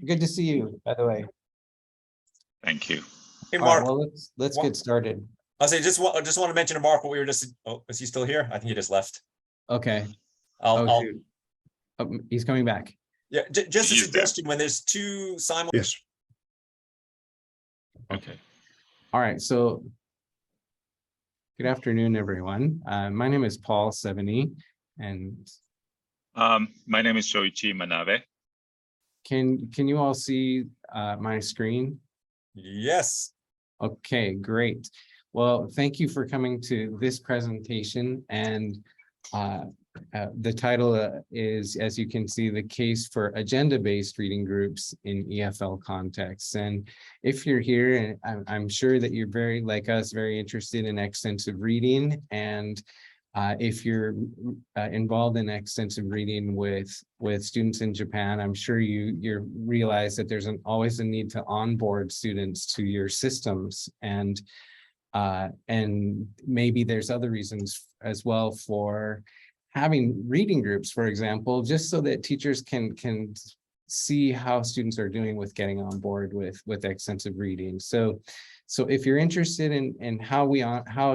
good to see you, by the way. Thank you. Hey, All right, Mark. well, let's get started. I'll say just want to mention to Mark what we were just. Oh, is he still here? I think he just left. Okay. I'll Shoot. He's coming back. yeah. Just a He's suggestion when there's two Yes. Okay. All right, so good afternoon, everyone. My name is Paul Sevigny, and My name is Shoichi Manabe. can you all see my screen? Yes. Okay, great. Well, thank you for coming to this presentation, and the title is, as you can see, the case for agenda-based reading groups in EFL contexts. And if you're here, and I'm sure that you're very, like us, very interested in extensive reading. And if you're involved in extensive reading with students in Japan, I'm sure you realize that there's always a need to onboard students to your systems, and maybe there's other reasons as well for having reading groups, for example, just so that teachers can see how students are doing with getting on board with extensive reading. So if you're interested in how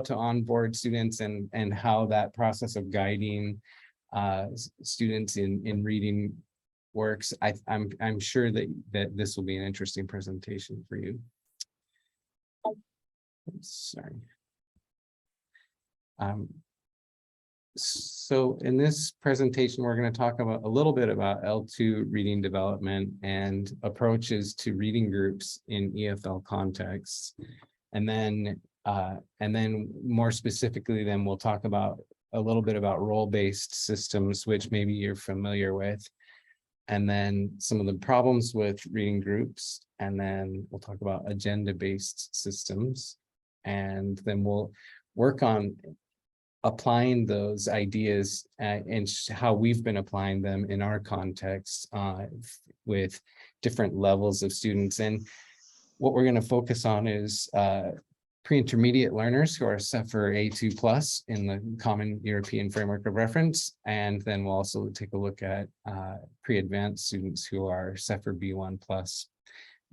to onboard students and how that process of guiding students in reading works, I'm sure that this will be an interesting presentation for you. Sorry. So in this presentation, we're going to talk about a little bit about L2 reading development and approaches to reading groups in EFL contexts. And then more specifically, then we'll talk about a little bit about role-based systems, which maybe you're familiar with, and then some of the problems with reading groups. And then we'll talk about agenda-based systems. And then we'll work on applying those ideas and how we've been applying them in our context with different levels of students. And what we're going to focus on is pre-intermediate learners who are CEFR A2+ in the Common European Framework of Reference. And then we'll also take a look at pre-advanced students who are CEFR B1+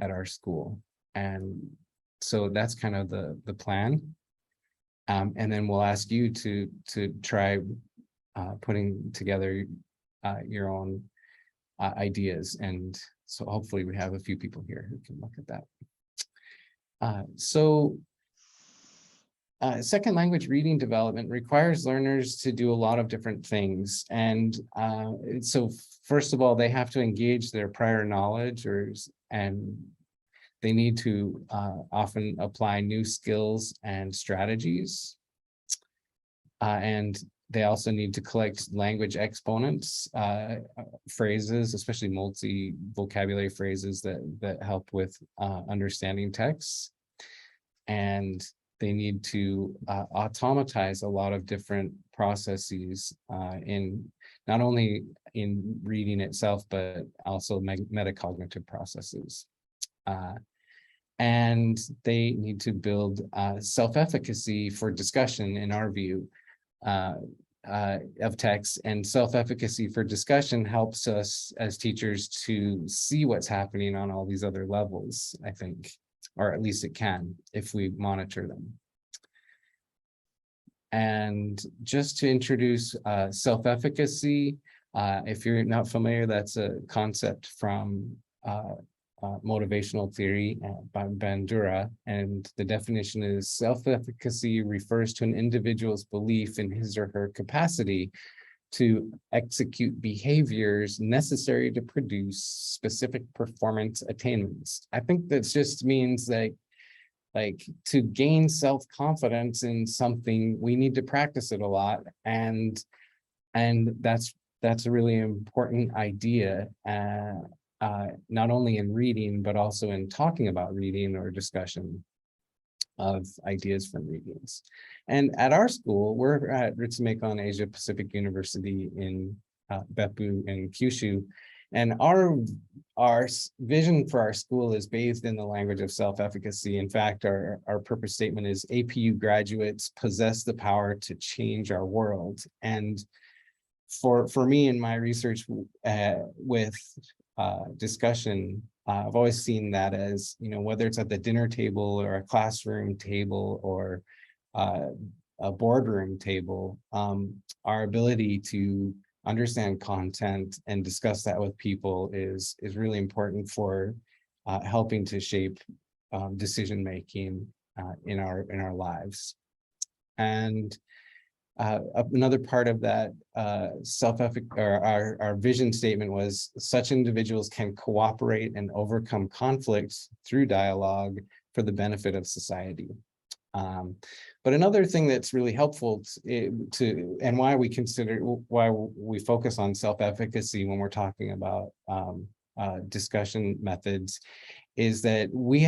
at our school. And so that's kind of the plan. And then we'll ask you to try putting together your own ideas. And so hopefully we have a few people here who can look at that. Second language reading development requires learners to do a lot of different things. And so first of all, they have to engage their prior knowledge and they need to often apply new skills and strategies. And they also need to collect language exponents, phrases, especially multi-vocabulary phrases that help with understanding texts. And they need to automatize a lot of different processes in not only in reading itself, but also metacognitive processes. And they need to build self-efficacy for discussion, in our view, of text. And self-efficacy for discussion helps us as teachers to see what's happening on all these other levels, I think, or at least it can if we monitor them. And just to introduce self-efficacy, if you're not familiar, that's a concept from motivational theory by Bandura, and the definition is self-efficacy refers to an individual's belief in his or her capacity to execute behaviors necessary to produce specific performance attainments. I think that just means like to gain self-confidence in something, we need to practice it a lot, and that's a really important idea. Not only in reading, but also in talking about reading or discussion of ideas from readings. And at our school, we're at Ritsumeikan Asia Pacific University in Beppu in Kyushu. And our vision for our school is bathed in the language of self-efficacy. In fact, our purpose statement is APU graduates possess the power to change our world. And for me in my research with discussion I've always seen that as, whether it's at the dinner table or a classroom table or a boardroom table, our ability to understand content and discuss that with people is really important for helping to shape decision making in our lives. And another part of that our vision statement was such individuals can cooperate and overcome conflicts through dialogue for the benefit of society. But another thing that's really helpful to and why we focus on self-efficacy when we're talking about discussion methods is that we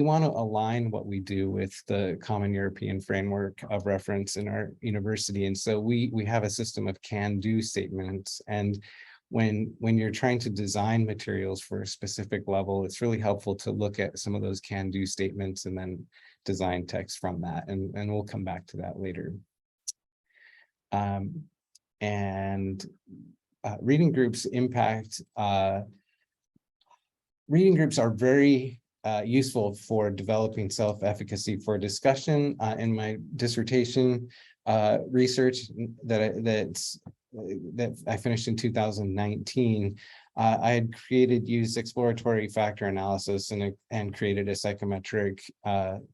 want to align what we do with the Common European Framework of Reference in our university. And so we have a system of can-do statements. And when you're trying to design materials for a specific level, it's really helpful to look at some of those can-do statements and then design text from that. And we'll come back to that later. Reading groups impact reading groups are very useful for developing self-efficacy for discussion. In my dissertation research that I finished in 2019, I had used exploratory factor analysis and created a psychometric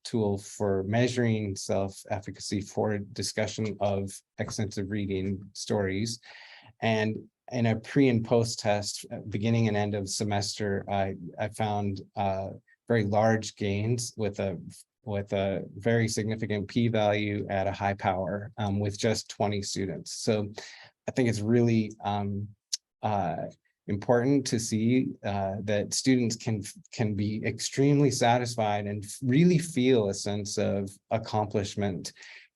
tool for measuring self-efficacy for discussion of extensive reading stories. And in a pre and post test, beginning and end of semester, I found very large gains with a very significant p-value at a high power with just 20 students. So I think it's really important to see that students can be extremely satisfied and really feel a sense of accomplishment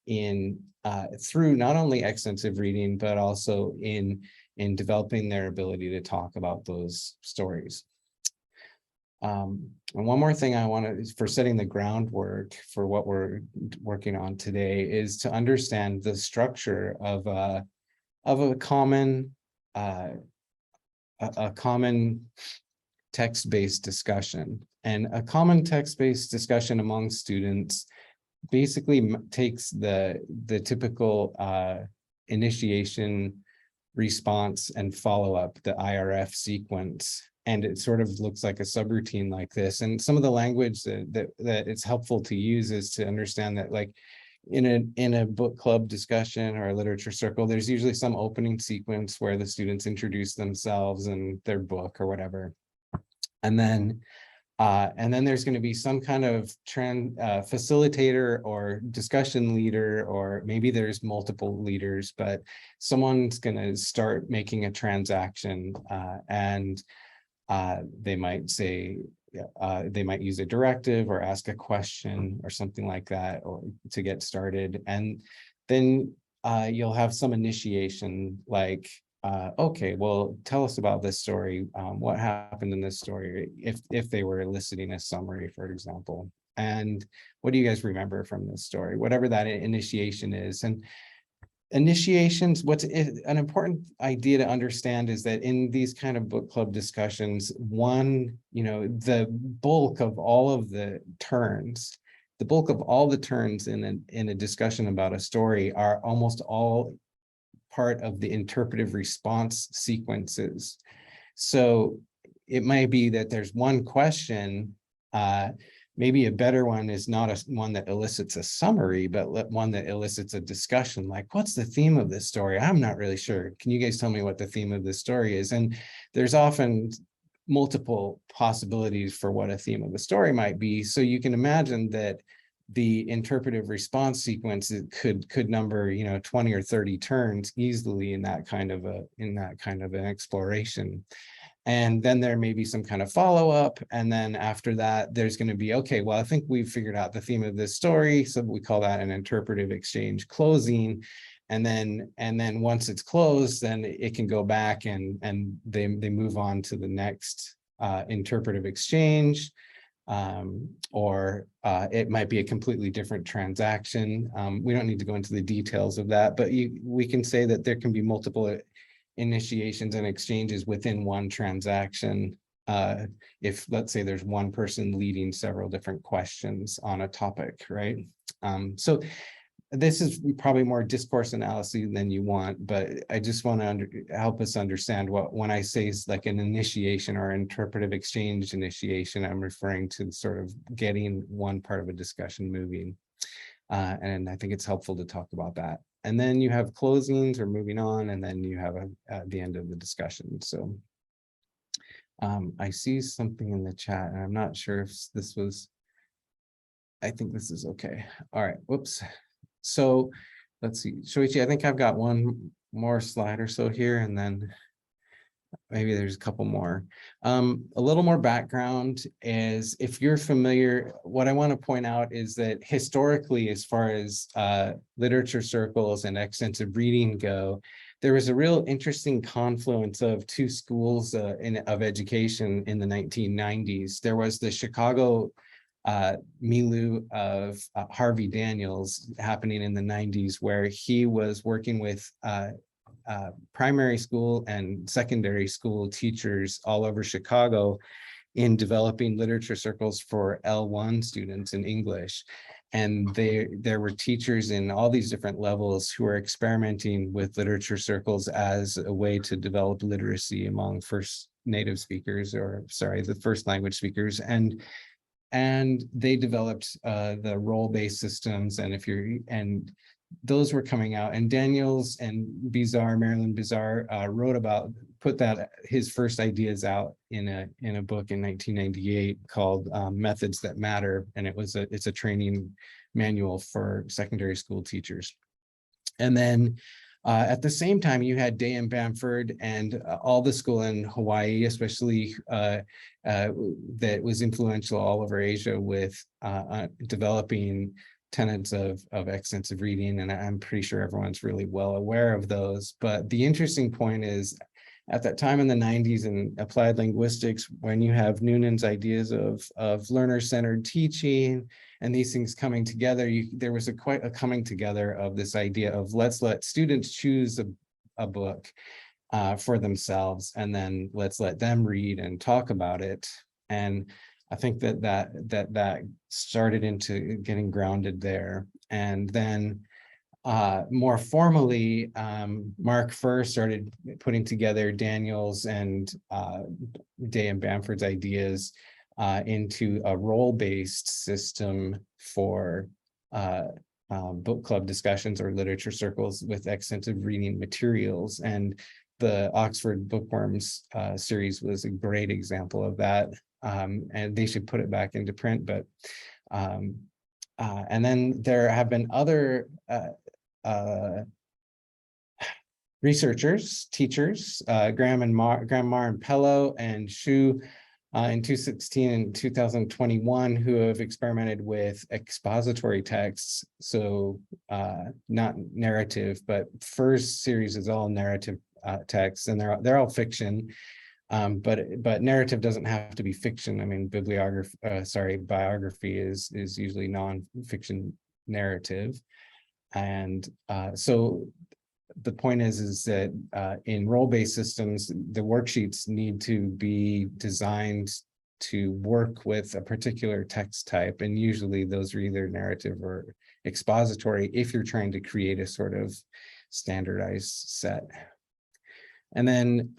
through not only extensive reading, but also in developing their ability to talk about those stories. And one more thing I want for setting the groundwork for what we're working on today is to understand the structure of a common text-based discussion. And a common text-based discussion among students basically takes the typical initiation, response, and follow-up, the IRF sequence, and it sort of looks like a subroutine like this. And some of the language that it's helpful to use is to understand that, like, in a book club discussion or a literature circle, there's usually some opening sequence where the students introduce themselves and their book or whatever, and then there's going to be some kind of facilitator or discussion leader, or maybe there's multiple leaders, but someone's going to start making a transaction, and they might say, they might use a directive or ask a question or something like that, or to get started. And then you'll have some initiation, like, okay, well, tell us about this story. What happened in this story? If they were eliciting a summary, for example, and what do you guys remember from this story? Whatever that initiation is. And initiations, an important idea to understand is that in these kind of book club discussions, the bulk of all the turns in a discussion about a story are almost all part of the interpretive response sequences. So it might be that there's one question, maybe a better one is not one that elicits a summary, but one that elicits a discussion, like, what's the theme of this story? I'm not really sure. Can you guys tell me what the theme of this story is? And there's often multiple possibilities for what a theme of the story might be. So you can imagine that the interpretive response sequence could number 20 or 30 turns easily in that kind of an exploration. And then there may be some kind of follow-up, and then after that there's going to be, okay, well, I think we've figured out the theme of this story, so we call that an interpretive exchange closing. And then once it's closed, then it can go back and they move on to the next interpretive exchange. Or it might be a completely different transaction. We don't need to go into the details of that, but we can say that there can be multiple initiations and exchanges within one transaction. if, let's say, there's one person leading several different questions on a topic, right? So this is probably more discourse analysis than you want, but I just want to help us understand what, when I say like an initiation or interpretive exchange initiation, I'm referring to sort of getting one part of a discussion moving. And I think it's helpful to talk about that. And then you have closings or moving on, and then you have the end of the discussion. So I see something in the chat, and I'm not sure if this was, I think this is okay. All right, whoops. So let's see, Shoichi, I think I've got one more slide or so here, and then maybe there's a couple more. A little more background is, if you're familiar, what I want to point out is that historically, as far as literature circles and extensive reading go, there was a real interesting confluence of two schools of education in the 1990s. There was the Chicago milieu of Harvey Daniels happening in the 90s, where he was working with primary school and secondary school teachers all over Chicago in developing literature circles for L1 students in English. And there were teachers in all these different levels who were experimenting with literature circles as a way to develop literacy among first native speakers, or sorry, the first language speakers. And they developed the role-based systems, and those were coming out. And Daniels and Marilyn Bizarre wrote about, his first ideas out in a book in 1998 called Methods That Matter, and it's a training manual for secondary school teachers. And then at the same time, you had Day and Bamford and all the school in Hawaii, especially that was influential all over Asia with developing tenets of extensive reading. And I'm pretty sure everyone's really well aware of those. But the interesting point is, at that time in the 90s in applied linguistics, when you have Noonan's ideas of learner-centered teaching and these things coming together, there was quite a coming together of this idea of let's let students choose a book for themselves, and then let's let them read and talk about it. And I think that started into getting grounded there. And then more formally, Mark first started putting together Daniels and Day and Bamford's ideas into a role-based system for book club discussions or literature circles with extensive reading materials. And the Oxford Bookworms series was a great example of that. And they should put it back into print. But and then there have been other researchers, teachers, Graham Marr and Pello and Shu in 2016 and 2021, who have experimented with expository texts. So not narrative, but first series is all narrative texts, and they're all fiction. But narrative doesn't have to be fiction. I mean, biography is usually non-fiction narrative. And so the point is that in role-based systems, the worksheets need to be designed to work with a particular text type. And usually those are either narrative or expository if you're trying to create a sort of standardized set. And then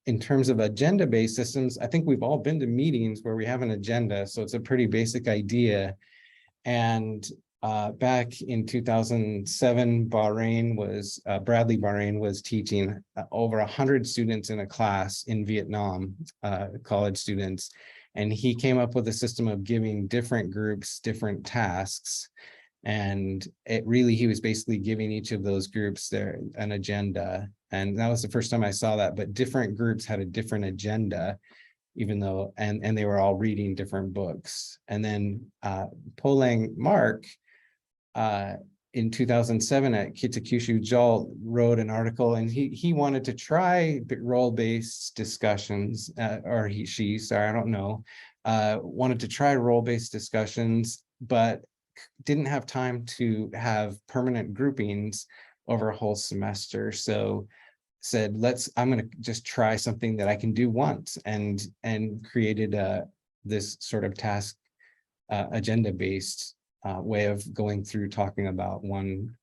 in terms of agenda-based systems, I think we've all been to meetings where we have an agenda. So it's a pretty basic idea. And back in 2007, Bradley Bahrain was teaching over 100 students in a class in Vietnam, college students. And he came up with a system of giving different groups different tasks. And he was basically giving each of those groups an agenda. And that was the first time I saw that, but different groups had a different agenda, even though, and they were all reading different books. And then Polang Mark, in 2007 at Kitakyushu Jolt wrote an article, and he wanted to try role-based discussions, or she, sorry, I don't know, wanted to try role-based discussions, but didn't have time to have permanent groupings over a whole semester. So said, I'm going to just try something that I can do once, and created this sort of task agenda based way of going through talking about one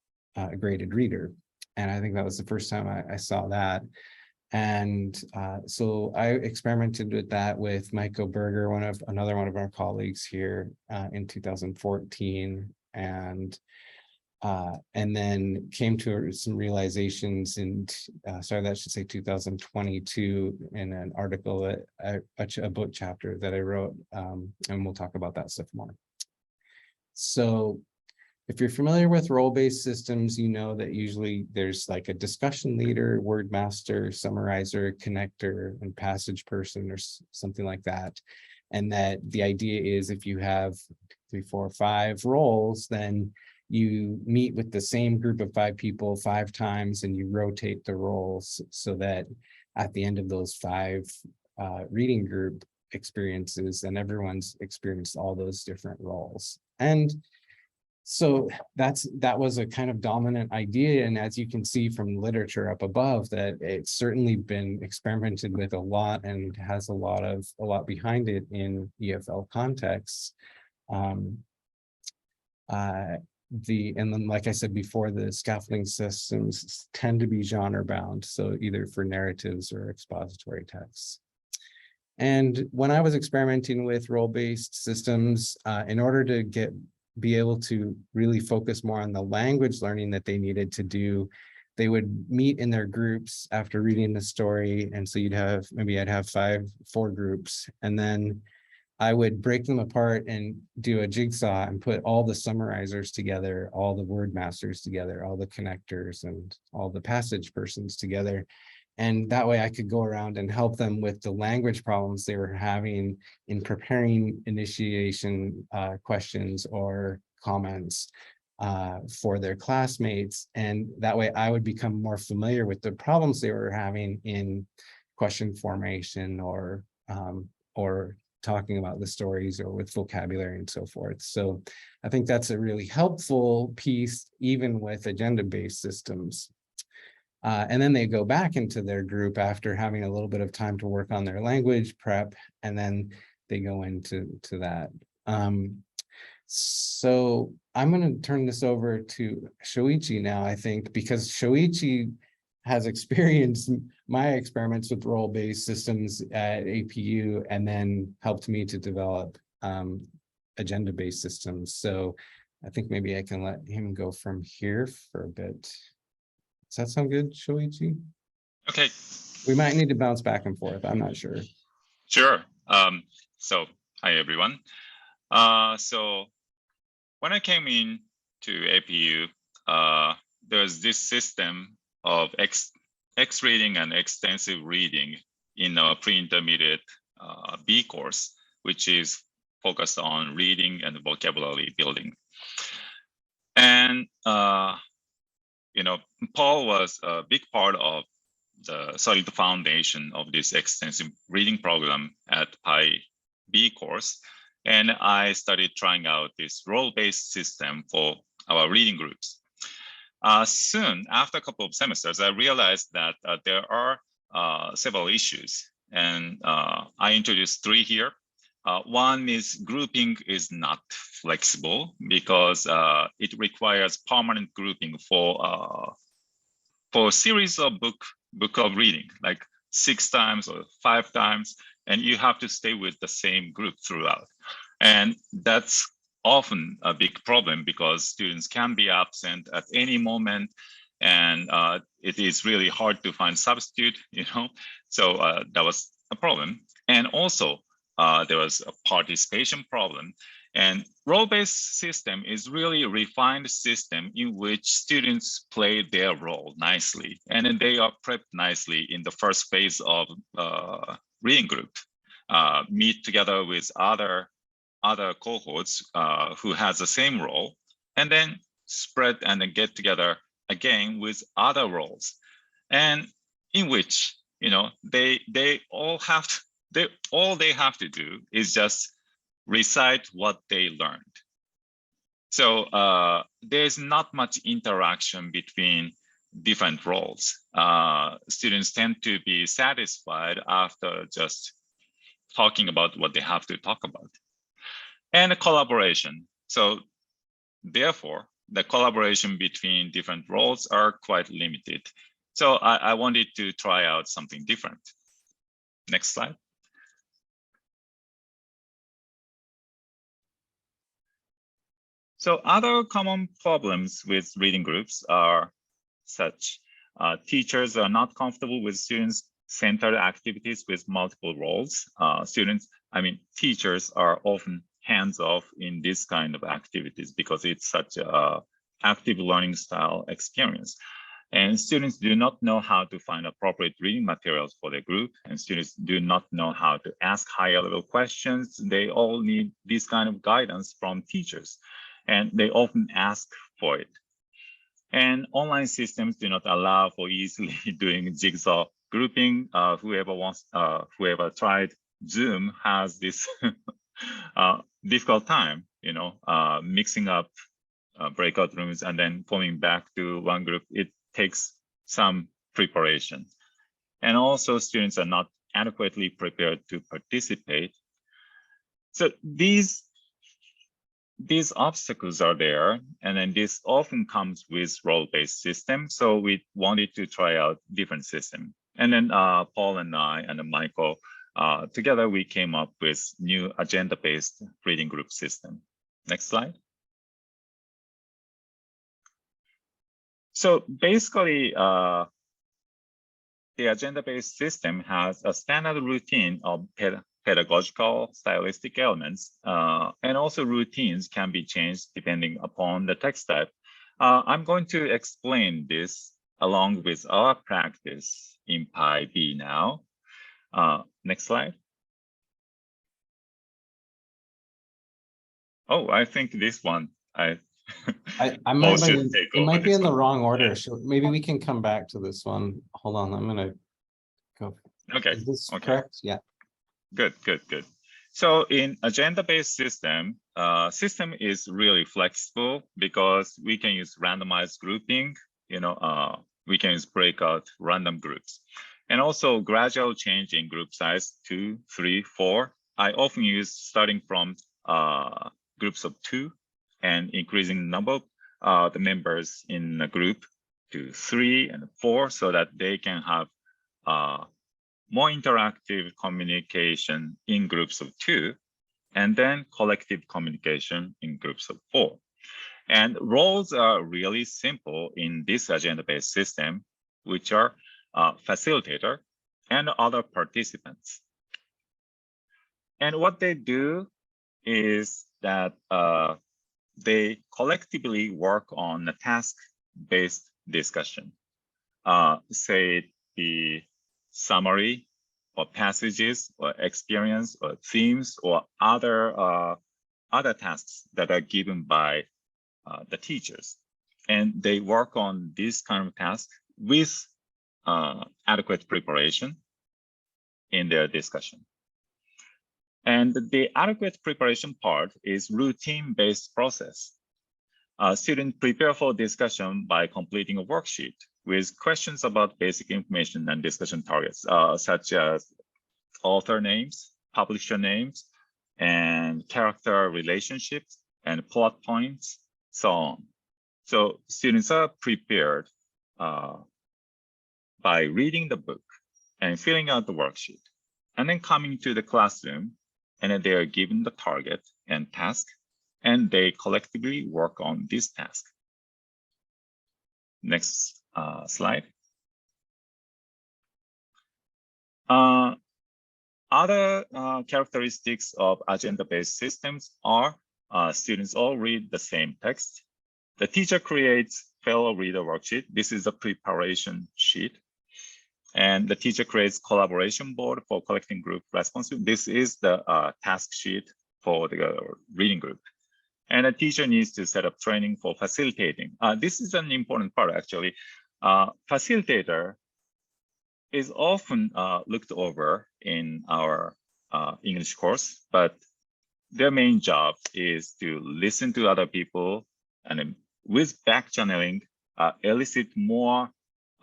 graded reader. And I think that was the first time I saw that. And so I experimented with that with Michael Berger, another one of our colleagues here in 2014, and then came to some realizations in, that should say 2022, in an article, a book chapter that I wrote, and we'll talk about that stuff more. So if you're familiar with role-based systems, you know that usually there's like a discussion leader, word master, summarizer, connector, and passage person, or something like that. And that the idea is, if you have 3, 4, 5 roles, then you meet with the same group of 5 people 5 times, and you rotate the roles so that at the end of those 5 reading group experiences, and everyone's experienced all those different roles. And so that was a kind of dominant idea. And as you can see from literature up above, that it's certainly been experimented with a lot and has a lot behind it in EFL contexts. And then, like I said before, the scaffolding systems tend to be genre bound, so either for narratives or expository texts. And when I was experimenting with role-based systems, in order to be able to really focus more on the language learning that they needed to do, they would meet in their groups after reading the story. And so I'd have 4 groups, and then I would break them apart and do a jigsaw and put all the summarizers together, all the word masters together, all the connectors, and all the passage persons together. And that way I could go around and help them with the language problems they were having in preparing initiation questions or comments for their classmates. And that way I would become more familiar with the problems they were having in question formation, or talking about the stories, or with vocabulary and so forth. So I think that's a really helpful piece, even with agenda-based systems. And then they go back into their group after having a little bit of time to work on their language prep, and then they go into that. So I'm going to turn this over to Shoichi now, I think, because Shoichi has experienced my experiments with role-based systems at APU, and then helped me to develop agenda-based systems. So I think maybe I can let him go from here for a bit. Does that sound good, Shoichi? Okay. We might need to bounce back and forth. I'm not sure. Sure. So hi, everyone. So when I came in to APU, there's this system of X reading and extensive reading in a pre-intermediate B course, which is focused on reading and vocabulary building. And Paul was a big part of the solid foundation of this extensive reading program at Pi B course. And I started trying out this role-based system for our reading groups. Soon, after a couple of semesters, I realized that there are several issues. And I introduced 3 here. One is grouping is not flexible, because it requires permanent grouping for a series of book of reading, like 6 times or 5 times, and you have to stay with the same group throughout. And that's often a big problem, because students can be absent at any moment, and it is really hard to find substitute, So that was a problem. And also, there was a participation problem. And role-based system is really a refined system in which students play their role nicely, and then they are prepped nicely in the first phase of reading group, meet together with other cohorts who has the same role, and then spread and then get together again with other roles, and in which all they have to do is just recite what they learned. So there's not much interaction between different roles. Students tend to be satisfied after just talking about what they have to talk about. And collaboration. So therefore, the collaboration between different roles are quite limited. So I wanted to try out something different. Next slide. So other common problems with reading groups are such. Teachers are not comfortable with students-centered activities with multiple roles. Teachers are often hands-off in this kind of activities because it's such a active learning style experience. And students do not know how to find appropriate reading materials for their group, and students do not know how to ask higher level questions. They all need this kind of guidance from teachers, and they often ask for it. And online systems do not allow for easily doing jigsaw grouping. Whoever tried Zoom has this difficult time, mixing up breakout rooms and then coming back to one group. It takes some preparation. And also students are not adequately prepared to participate. So these obstacles are there, and then this often comes with role-based system. So we wanted to try out different system. And then Paul and I and Michael, together we came up with new agenda-based reading group system. Next slide. So basically, the agenda-based system has a standard routine of pedagogical, stylistic elements, and also routines can be changed depending upon the text type. I'm going to explain this along with our practice in PyB now. Next slide. Oh, I think this one, I might it might be in the one. wrong order. So maybe we can come back to this one. Hold on, I'm gonna go. Okay. Is this okay. correct? Yeah. Good. So in agenda-based system, system is really flexible because we can use randomized grouping. We can use breakout random groups, and also gradual change in group size 2, 3, 4. I often use starting from groups of 2 and increasing the number of the members in a group to 3 and 4 so that they can have more interactive communication in groups of 2, and then collective communication in groups of 4. And roles are really simple in this agenda-based system, which are facilitator and other participants. And what they do is that they collectively work on a task-based discussion. Say the summary or passages or experience or themes or other tasks that are given by the teachers. And they work on this kind of task with adequate preparation in their discussion. And the adequate preparation part is routine-based process. Students prepare for discussion by completing a worksheet with questions about basic information and discussion targets, such as author names, publisher names, and character relationships, and plot points, so on. So students are prepared by reading the book and filling out the worksheet, and then coming to the classroom, and then they are given the target and task, and they collectively work on this task. Next slide. Other characteristics of agenda-based systems are students all read the same text. The teacher creates fellow reader worksheet. This is a preparation sheet. And the teacher creates collaboration board for collecting group responses. This is the task sheet for the reading group. And a teacher needs to set up training for facilitating. This is an important part, actually. Facilitator is often looked over in our English course, but their main job is to listen to other people and with back channeling, elicit more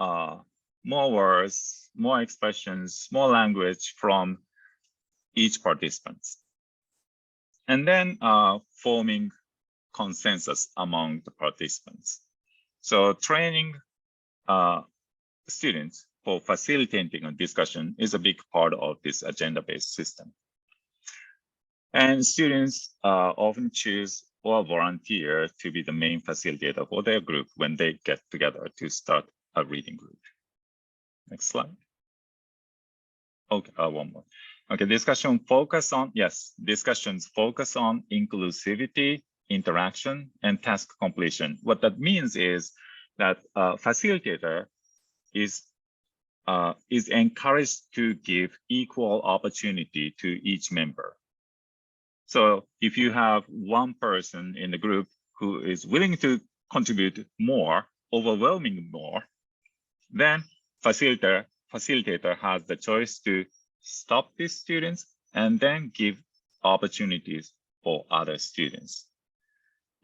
more words, more expressions, more language from each participant. And then forming consensus among the participants. So training students for facilitating a discussion is a big part of this agenda-based system. And students often choose or volunteer to be the main facilitator for their group when they get together to start a reading group. Next slide. Okay, one more. Okay, discussions focus on inclusivity, interaction, and task completion. What that means is that a facilitator is encouraged to give equal opportunity to each member. So if you have one person in the group who is willing to contribute more, overwhelming more, then facilitator has the choice to stop these students and then give opportunities for other students.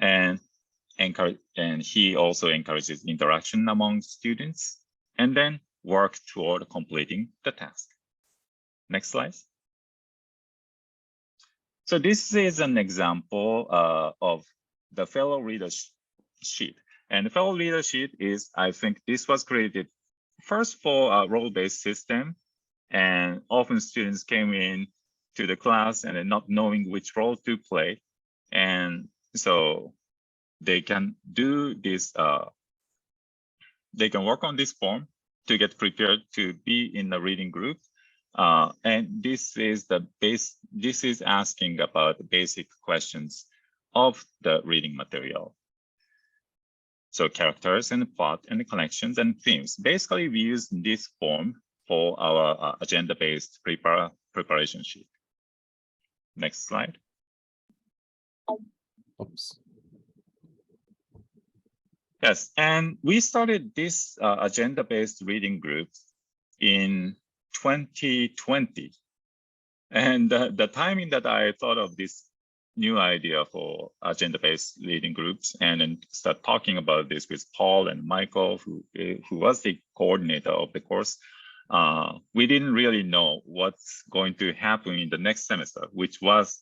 And he also encourages interaction among students and then work toward completing the task. Next slide. So this is an example of the fellow reader sheet. And the fellow reader sheet is, I think this was created first for a role-based system. And often students came in to the class and not knowing which role to play. And so they can do this, they can work on this form to get prepared to be in the reading group. And this is asking about the basic questions of the reading material. So characters and plot and connections and themes. Basically, we use this form for our agenda-based preparation sheet. Next slide. Oops. Yes, and we started this agenda-based reading group in 2020. And the timing that I thought of this new idea for agenda-based reading groups and then start talking about this with Paul and Michael, who was the coordinator of the course, we didn't really know what's going to happen in the next semester, which was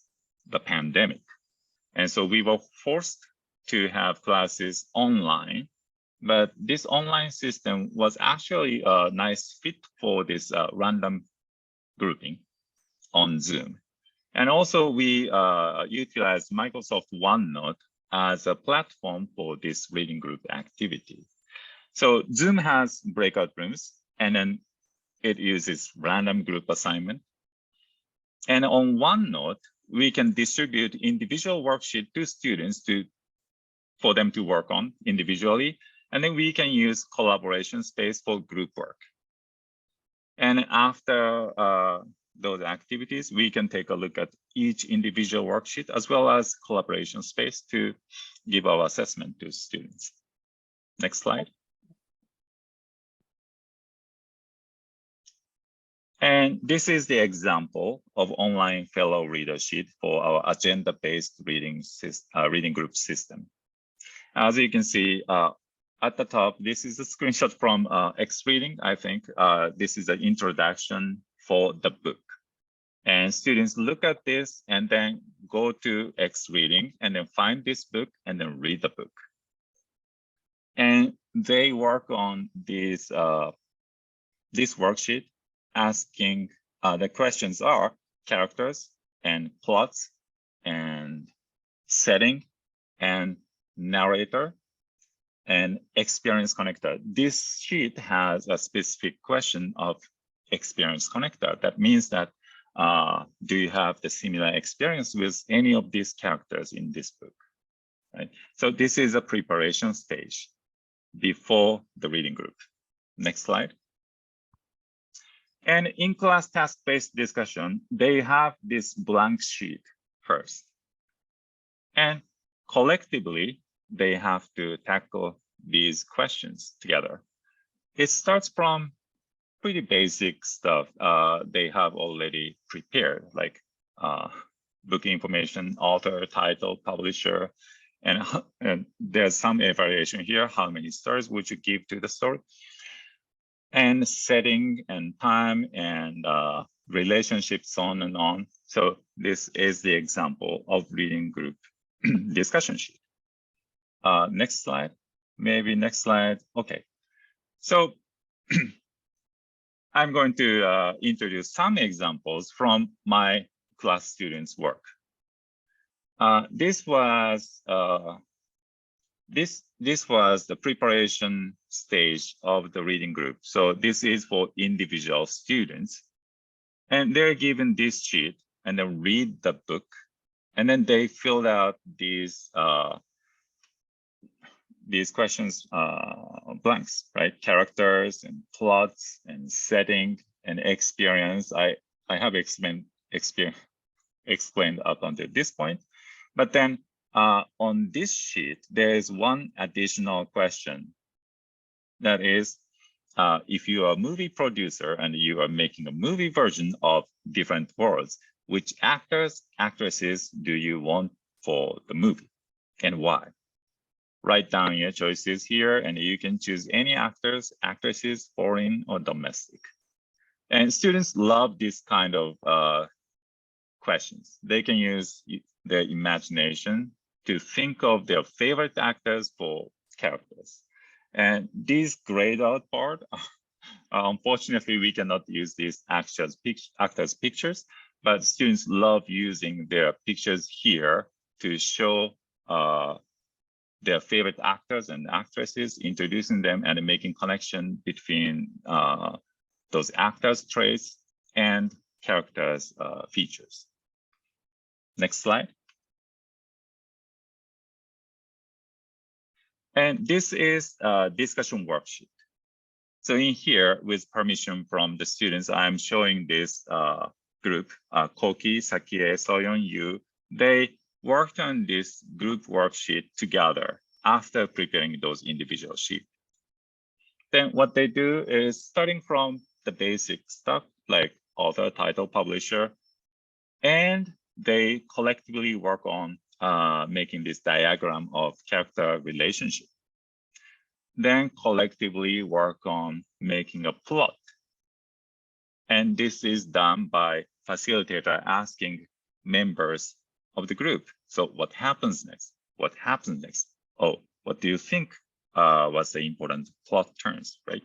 the pandemic. And so we were forced to have classes online, but this online system was actually a nice fit for this random grouping on Zoom. And also we utilized Microsoft OneNote as a platform for this reading group activity. So Zoom has breakout rooms, and then it uses random group assignment. And on OneNote, we can distribute individual worksheet to students for them to work on individually. And then we can use collaboration space for group work. And after those activities, we can take a look at each individual worksheet as well as collaboration space to give our assessment to students. Next slide. And this is the example of online fellow reader sheet for our agenda-based reading group system. As you can see at the top, this is a screenshot from X Reading. I think this is an introduction for the book. And students look at this and then go to X Reading and then find this book and then read the book. And they work on this worksheet asking, the questions are characters and plots and setting and narrator and experience connector. This sheet has a specific question of experience connector. That means that do you have the similar experience with any of these characters in this book? Right. So this is a preparation stage before the reading group. Next slide. And in class task-based discussion, they have this blank sheet first. And collectively, they have to tackle these questions together. It starts from pretty basic stuff they have already prepared, like book information, author, title, publisher, and there's some variation here. How many stars would you give to the story? and setting and time and relationships, so on and on. So this is the example of reading group discussion sheet. Next slide, maybe next slide. Okay, so I'm going to introduce some examples from my class students' work. This was the preparation stage of the reading group. So this is for individual students, and they're given this sheet and then read the book, and then they filled out these questions blanks, right? Characters and plots and setting and experience. I have explained up until this point, but then on this sheet there is one additional question. That is, if you are a movie producer and you are making a movie version of different worlds, which actors, actresses do you want for the movie and why? Write down your choices here, and you can choose any actors, actresses, foreign or domestic. And students love this kind of questions. They can use their imagination to think of their favorite actors for characters. And this grayed out part, unfortunately, we cannot use these actors' pictures, but students love using their pictures here to show their favorite actors and actresses, introducing them and making connection between those actors' traits and characters' features. Next slide. And this is a discussion worksheet. So in here, with permission from the students, I'm showing this group, Koki, Sakie, Soyeon, Yu. They worked on this group worksheet together after preparing those individual sheets. Then what they do is starting from the basic stuff like author, title, publisher, and they collectively work on making this diagram of character relationship. Then collectively work on making a plot. And this is done by facilitator asking members of the group. So what happens next? What happens next? Oh, what do you think was the important plot turns, right?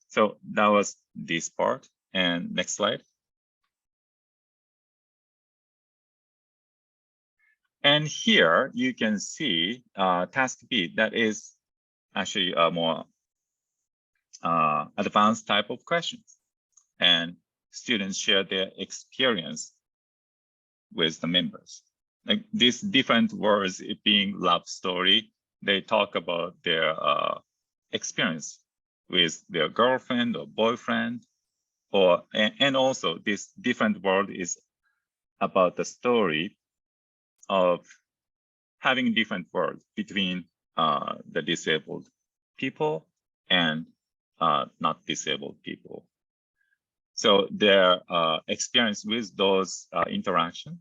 So that was this part. And next slide. And here you can see task B, that is actually a more advanced type of questions. And students share their experience with the members. Like these different words, it being love story, they talk about their experience with their girlfriend or boyfriend, or and also this different word is about the story of having different words between the disabled people and not disabled people. So their experience with those interactions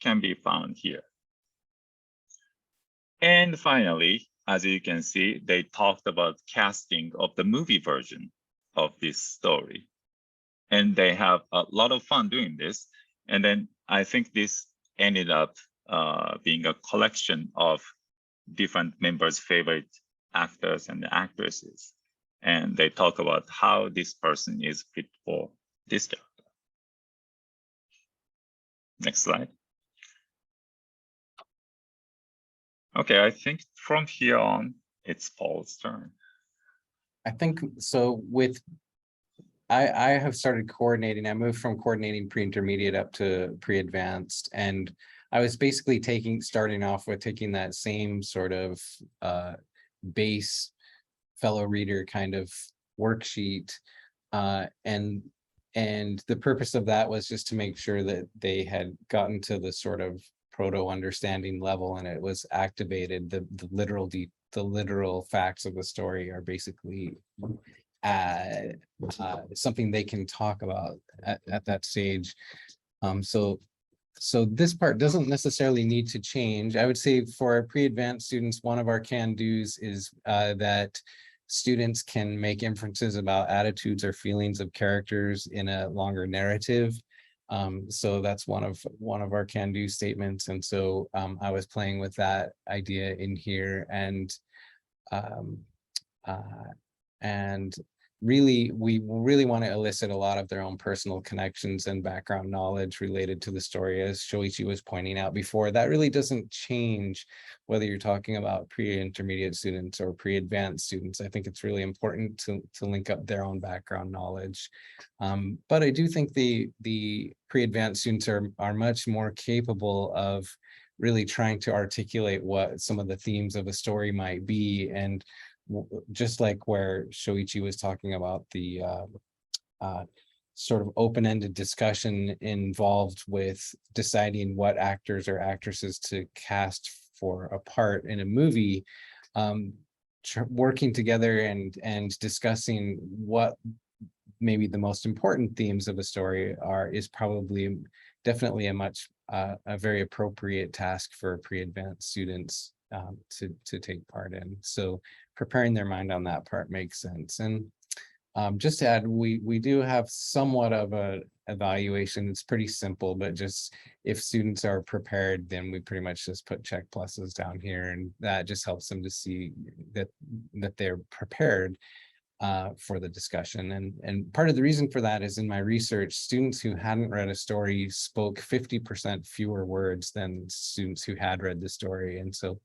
can be found here. And finally, as you can see, they talked about casting of the movie version of this story. And they have a lot of fun doing this. And then I think this ended up being a collection of different members' favorite actors and actresses. And they talk about how this person is fit for this character. Next slide. Okay, I think from here on, it's Paul's turn. I think so. I have started coordinating. I moved from coordinating pre-intermediate up to pre-advanced, and I was basically starting off with taking that same sort of base fellow reader kind of worksheet, and the purpose of that was just to make sure that they had gotten to the sort of proto understanding level, and it was activated. The literal facts of the story are basically something they can talk about at that stage. So this part doesn't necessarily need to change. I would say for our pre-advanced students, one of our can-dos is that students can make inferences about attitudes or feelings of characters in a longer narrative. So that's one of our can-do statements. And so I was playing with that idea in here, and really, we really want to elicit a lot of their own personal connections and background knowledge related to the story, as Shoichi was pointing out before. That really doesn't change whether you're talking about pre-intermediate students or pre-advanced students. I think it's really important to link up their own background knowledge. But I do think the pre-advanced students are much more capable of really trying to articulate what some of the themes of a story might be. And just like where Shoichi was talking about the sort of open-ended discussion involved with deciding what actors or actresses to cast for a part in a movie, working together and discussing what maybe the most important themes of a story are is probably definitely a very appropriate task for pre-advanced students to take part in. So preparing their mind on that part makes sense. And just to add, we do have somewhat of a evaluation. It's pretty simple, but just if students are prepared, then we pretty much just put check pluses down here, and that just helps them to see that they're prepared for the discussion. And part of the reason for that is, in my research, students who hadn't read a story spoke 50% fewer words than students who had read the story. And so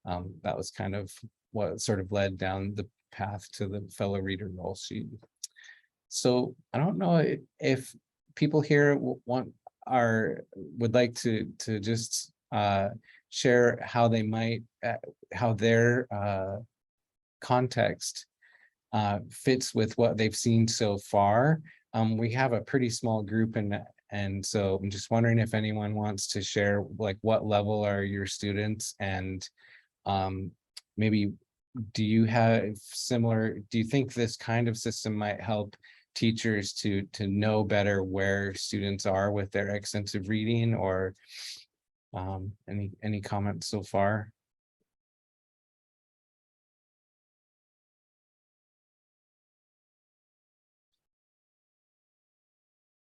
that was kind of what sort of led down the path to the fellow reader role sheet. So I don't know if people here would like to just share how they might, how their context fits with what they've seen so far. We have a pretty small group, and so I'm just wondering if anyone wants to share, like, what level are your students, and maybe do you think this kind of system might help teachers to know better where students are with their extensive reading, or any comments so far?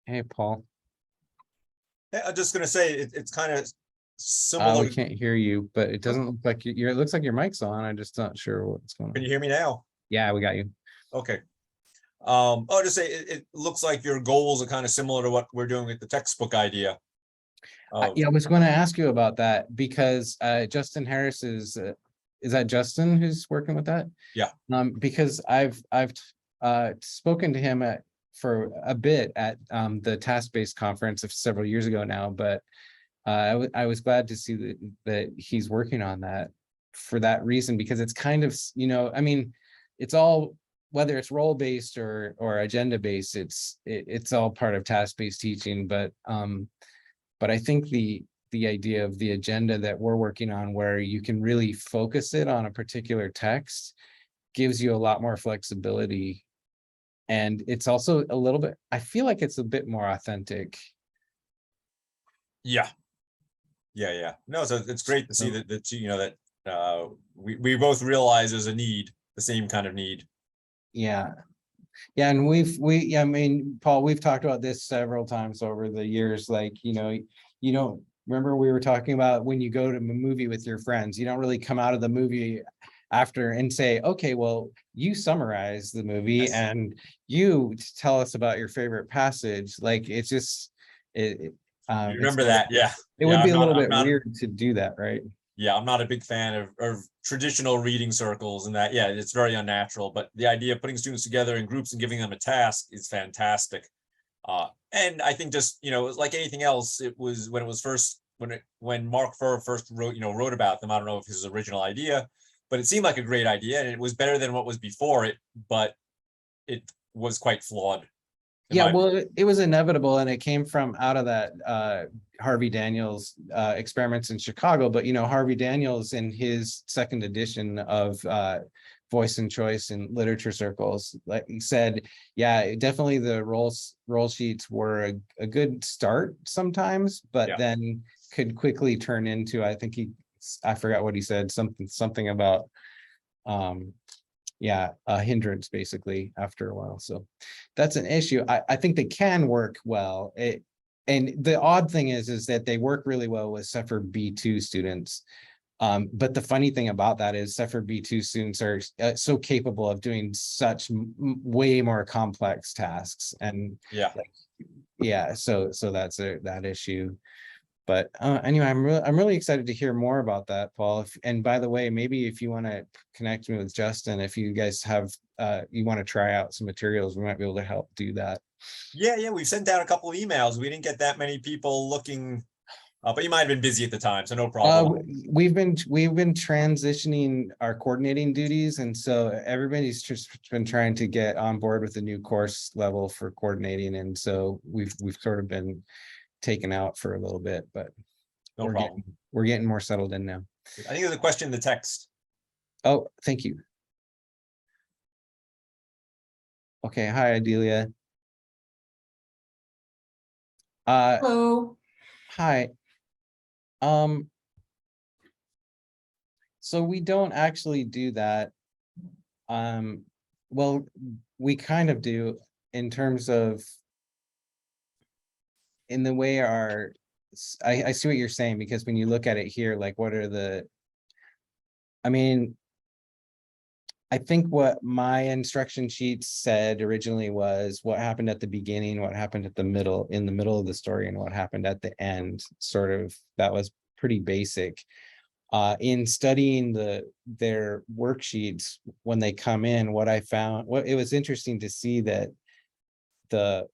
Hey, Paul. Yeah, I'm just gonna say it's kind of similar. We can't hear you, but it doesn't look like it looks like your mic's on. I'm just not sure what's going on. Can you hear me now? Yeah, we got you. Okay. I'll just say it looks like your goals are kind of similar to what we're doing with the textbook idea. Yeah, I was going to ask you about that, because Justin Harris is that Justin who's working with that? Yeah. Because I've spoken to him for a bit at the task-based conference of several years ago now, but I was glad to see that he's working on that for that reason, because it's kind of, I mean, it's all, whether it's role-based or agenda-based, it's all part of task-based teaching. But I think the idea of the agenda that we're working on, where you can really focus it on a particular text, gives you a lot more flexibility. And it's also a little bit, I feel like it's a bit more authentic. Yeah. No, so it's great to see that that we both realize there's a need, the same kind of need. Yeah, and I mean, Paul, we've talked about this several times over the years. Like, you don't remember, we were talking about when you go to a movie with your friends, you don't really come out of the movie after and say, okay, well, you summarize the movie. Yes. And you tell us about your favorite passage. Like, it's just you remember that? Yeah, it would be a little bit weird to do that, right? Yeah, I'm not a big fan of traditional reading circles and that. Yeah, it's very unnatural. But the idea of putting students together in groups and giving them a task is fantastic. And I think just, like anything else, it was when Mark Furr first wrote about them. I don't know if his original idea, but it seemed like a great idea, and it was better than what was before it, but it was quite flawed. Yeah, well, it was inevitable, and it came from out of that Harvey Daniels experiments in Chicago. But Harvey Daniels, in his second edition of Voice and Choice in literature circles, like he said, yeah, definitely the role sheets were a good start sometimes, but then could quickly turn into, I forgot what he said, something about a hindrance basically after a while. So that's an issue. I think they can work well. And the odd thing is that they work really well with Cepher B2 students. But the funny thing about that is Cepher B2 students are so capable of doing such way more complex tasks. And so that's that issue. But anyway, I'm really excited to hear more about that, Paul. And by the way, maybe if you want to connect me with Justin, if you guys have you want to try out some materials, we might be able to help do that. Yeah, we've sent out a couple of emails. We didn't get that many people looking, but you might have been busy at the time, so no problem. We've been transitioning our coordinating duties, and so everybody's just been trying to get on board with the new course level for coordinating, and so we've sort of been taken out for a little bit, but no problem. We're getting more settled in now. I think there's a question in the text. Oh, thank you. Okay, hi Adelia. Hello. Hi. So we don't actually do that. Well, we kind of do in terms of in the way I see what you're saying, because when you look at it here, like what are I think what my instruction sheet said originally was what happened at the beginning, what happened at the middle, in the middle of the story, and what happened at the end. Sort of, that was pretty basic. In studying their worksheets when they come in, what I found, it was interesting to see that the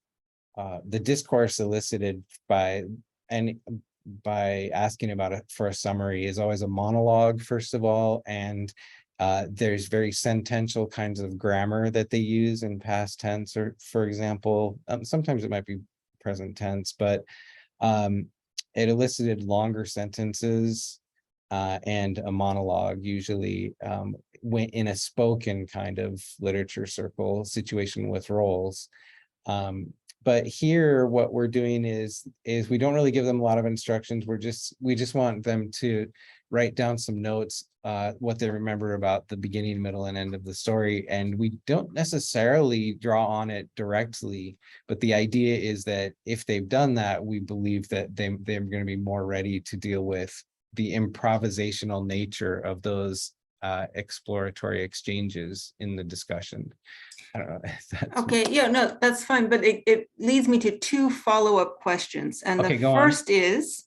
discourse elicited by asking about it for a summary is always a monologue, first of all, and there's very sentential kinds of grammar that they use in past tense, or for example, sometimes it might be present tense, but it elicited longer sentences and a monologue, usually went in a spoken kind of literature circle situation with roles. But here what we're doing is we don't really give them a lot of instructions. We just want them to write down some notes, what they remember about the beginning, middle, and end of the story. And we don't necessarily draw on it directly, but the idea is that if they've done that, we believe that they're going to be more ready to deal with the improvisational nature of those exploratory exchanges in the discussion. I don't know. Okay, yeah, no, that's fine, but it leads me to two follow-up questions. And the first is,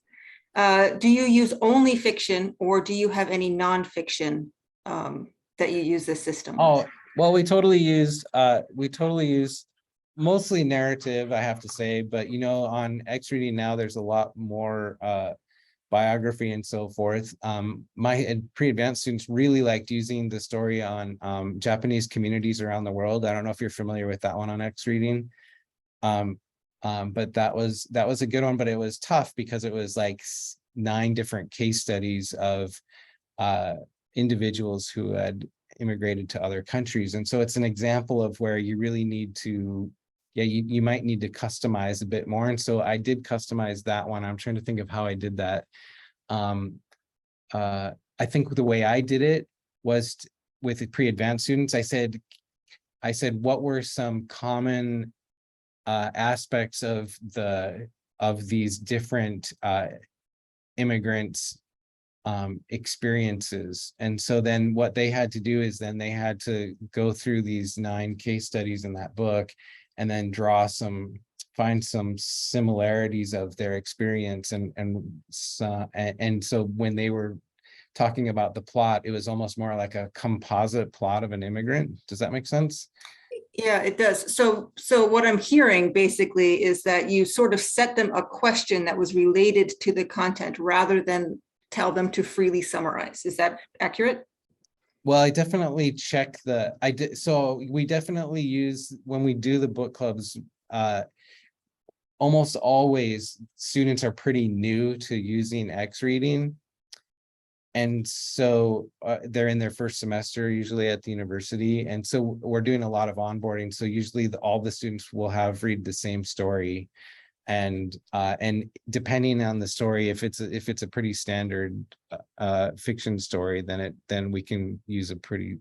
do you use only fiction, or do you have any nonfiction that you use this system with? Oh, well, we totally use mostly narrative, I have to say, but on X Reading now, there's a lot more biography and so forth. My pre-advanced students really liked using the story on Japanese communities around the world. I don't know if you're familiar with that one on X Reading. But that was a good one, but it was tough because it was like 9 different case studies of individuals who had immigrated to other countries. And so it's an example of where you really need to, you might need to customize a bit more. And so I did customize that one. I'm trying to think of how I did that. I think the way I did it was with the pre-advanced students. I said, what were some common aspects of these different immigrants experiences? And so then what they had to do is then they had to go through these 9 case studies in that book and then find some similarities of their experience. And so when they were talking about the plot, it was almost more like a composite plot of an immigrant. Does that make sense? Yeah, it does. So what I'm hearing basically is that you sort of set them a question that was related to the content rather than tell them to freely summarize. Is that accurate? Well, I definitely check so we definitely use, when we do the book clubs, almost always students are pretty new to using X Reading. And so they're in their first semester, usually at the university. And so we're doing a lot of onboarding. So usually all the students will read the same story. And depending on the story, if it's a pretty standard fiction story, then we can use a pretty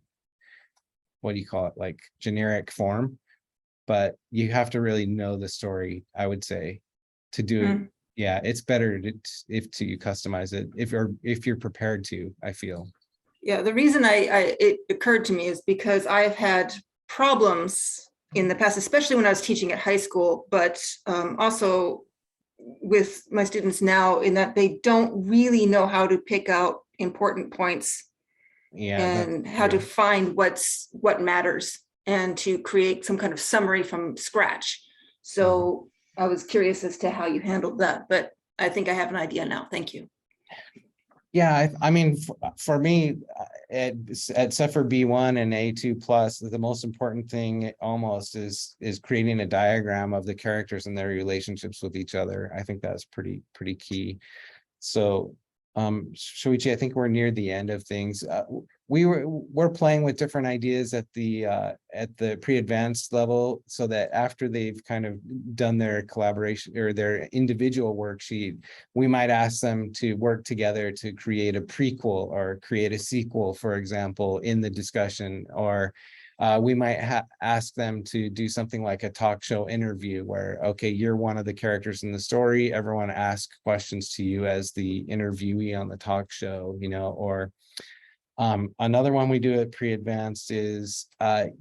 what do you call it, like generic form, but you have to really know the story, I would say, to do it. Yeah, it's better to customize it if you're prepared to, I feel. Yeah, the reason it occurred to me is because I've had problems in the past, especially when I was teaching at high school, but also with my students now, in that they don't really know how to pick out important points, and how to find what matters, and to create some kind of summary from scratch. So I was curious as to how you handled that, but I think I have an idea now. Thank you. Yeah, I mean, for me, except for B1 and A2 plus, the most important thing almost is creating a diagram of the characters and their relationships with each other. I think that's pretty key. So, Shoichi, I think we're near the end of things. We're playing with different ideas at the pre-advanced level, so that after they've kind of done their collaboration or their individual worksheet, we might ask them to work together to create a prequel or create a sequel, for example, in the discussion, or we might ask them to do something like a talk show interview where, okay, you're one of the characters in the story, everyone asks questions to you as the interviewee on the talk show, you know, or another one we do at pre-advanced is,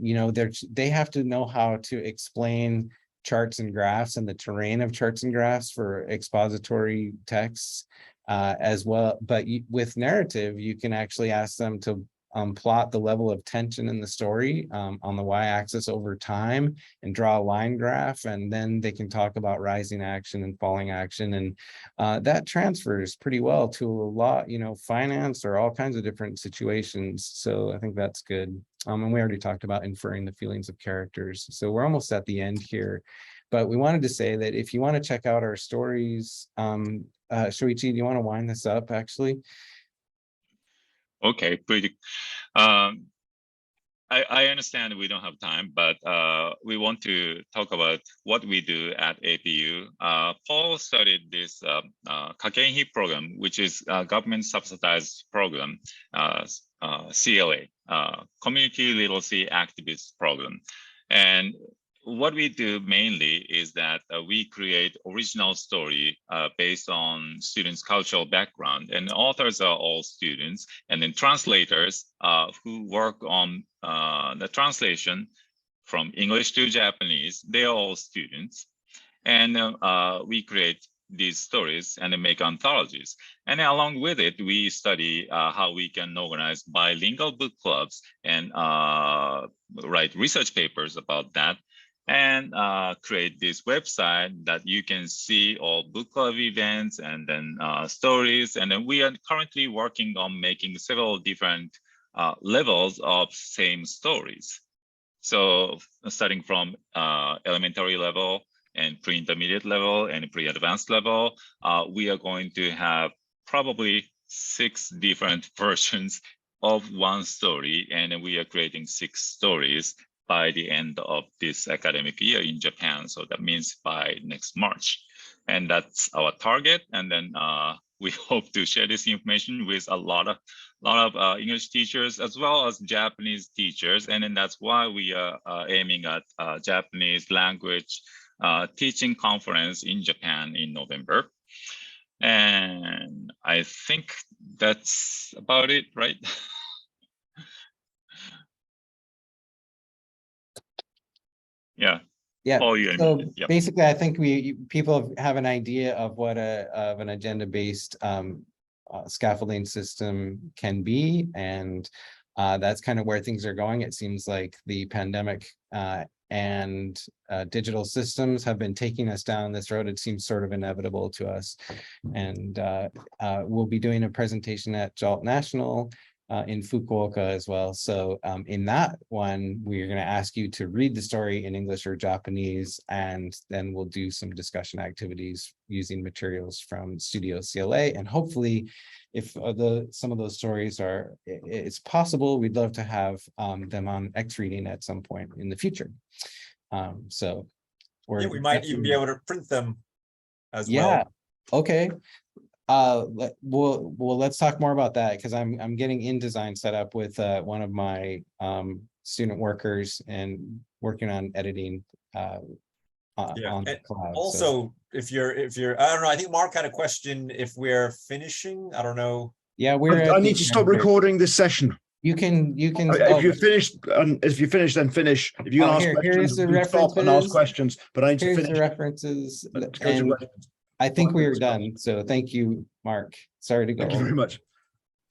you know, they have to know how to explain charts and graphs and the terrain of charts and graphs for expository texts as well. But with narrative, you can actually ask them to plot the level of tension in the story on the y-axis over time and draw a line graph, and then they can talk about rising action and falling action, and that transfers pretty well to a lot, you know, finance or all kinds of different situations. So I think that's good. And we already talked about inferring the feelings of characters, so we're almost at the end here, but we wanted to say that if you want to check out our stories, Shoichi, do you want to wind this up actually? Okay, pretty. I understand we don't have time, but we want to talk about what we do at APU. Paul studied this Kakenhi program, which is a government subsidized program, CLA, Community Literacy Activist Program. And what we do mainly is that we create original story based on students' cultural background, and authors are all students, and then translators who work on the translation from English to Japanese, they are all students. And we create these stories and then make anthologies. And along with it, we study how we can organize bilingual book clubs and write research papers about that, and create this website that you can see all book club events and then stories. And then we are currently working on making several different levels of same stories. So starting from elementary level and pre-intermediate level and pre-advanced level, we are going to have probably 6 different versions of one story, and we are creating 6 stories by the end of this academic year in Japan. So that means by next March. And that's our target. And then we hope to share this information with a lot of English teachers as well as Japanese teachers. And then that's why we are aiming at Japanese language teaching conference in Japan in November. And I think that's about it, right? Yeah. Paul, so yep. Basically, I think people have an idea of what an agenda-based scaffolding system can be, and that's kind of where things are going. It seems like the pandemic and digital systems have been taking us down this road. It seems sort of inevitable to us, and we'll be doing a presentation at JALT National in Fukuoka as well. So in that one, we're going to ask you to read the story in English or Japanese, and then we'll do some discussion activities using materials from Studio CLA. And hopefully, if some of those stories it's possible, we'd love to have them on X Reading at some point in the future. So we might even be able to print them as well. Yeah. Okay. Let's talk more about that, because I'm getting InDesign set up with one of my student workers and working on editing on the And cloud. also, if you're, I don't know, I think Mark had a question if we're finishing, I don't know. Yeah, we're. I need to stop recording this session. You can. If you finished, if you finish, then finish. If you can ask questions, here's the you can stop and ask references. questions. But I need to Here's finish. the references. Go to And questions. I think we are done. So thank you, Mark. Sorry to go. Thank you very much.